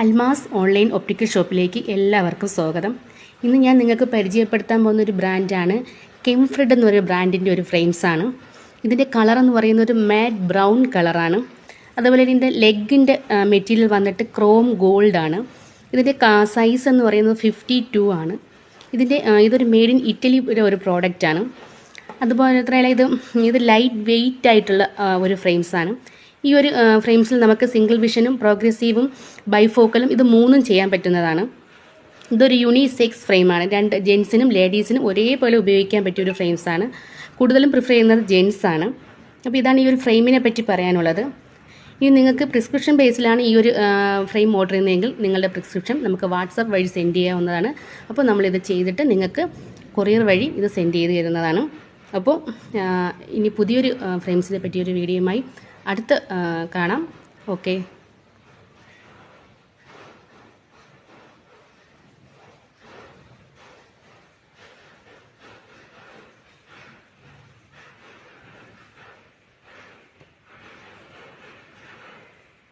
Almas online optical ഷോപ്പിലേക്ക് എല്ലാവർക്കും സ്വാഗതം. ഇന്ന് ഞാൻ നിങ്ങൾക്ക് പരിചയപ്പെടുത്താൻ പോകുന്ന ഒരു ബ്രാൻഡാണ് കെംഫ്രിഡ് എന്നൊരു ബ്രാൻഡിൻ്റെ ഒരു ഫ്രെയിംസാണ്. ഇതിൻ്റെ കളർ എന്ന് പറയുന്നത് ഒരു മാറ്റ് ബ്രൗൺ കളറാണ്. അതുപോലെ ഇതിൻ്റെ ലെഗിൻ്റെ മെറ്റീരിയൽ വന്നിട്ട് ക്രോം ഗോൾഡാണ്. ഇതിൻ്റെ സൈസ് എന്ന് പറയുന്നത് 52 ആണ്. ഇതൊരു മെയ്ഡ് ഇൻ ഇറ്റലിയുടെ ഒരു പ്രോഡക്റ്റാണ്. അതുപോലെ മാത്രമല്ല ഇത് ലൈറ്റ് വെയ്റ്റ് ആയിട്ടുള്ള ഒരു ഫ്രെയിംസാണ്. ഈ ഒരു ഫ്രെയിംസിൽ നമുക്ക് സിംഗിൾ വിഷനും പ്രോഗ്രസീവും ബൈഫോക്കലും ഇത് മൂന്നും ചെയ്യാൻ പറ്റുന്നതാണ്. ഇതൊരു യൂണിസെക്സ് ഫ്രെയിമാണ്. രണ്ട് ജെൻസിനും ലേഡീസിനും ഒരേപോലെ ഉപയോഗിക്കാൻ പറ്റിയൊരു ഫ്രെയിംസാണ്. കൂടുതലും പ്രിഫർ ചെയ്യുന്നത് ജെൻസാണ്. അപ്പോൾ ഇതാണ് ഈ ഒരു ഫ്രെയിമിനെ പറ്റി പറയാനുള്ളത്. ഇനി നിങ്ങൾക്ക് പ്രിസ്ക്രിപ്ഷൻ ബേസിലാണ് ഈ ഒരു ഫ്രെയിം ഓർഡർ ചെയ്യുന്നതെങ്കിൽ നിങ്ങളുടെ പ്രിസ്ക്രിപ്ഷൻ നമുക്ക് വാട്സാപ്പ് വഴി സെൻഡ് ചെയ്യാവുന്നതാണ്. അപ്പോൾ നമ്മളിത് ചെയ്തിട്ട് നിങ്ങൾക്ക് കൊറിയർ വഴി ഇത് സെൻഡ് ചെയ്ത് തരുന്നതാണ്. അപ്പോൾ ഇനി പുതിയൊരു ഫ്രെയിംസിനെ പറ്റിയൊരു വീഡിയോയുമായി അടുത്ത് കാണാം. ഓക്കെ.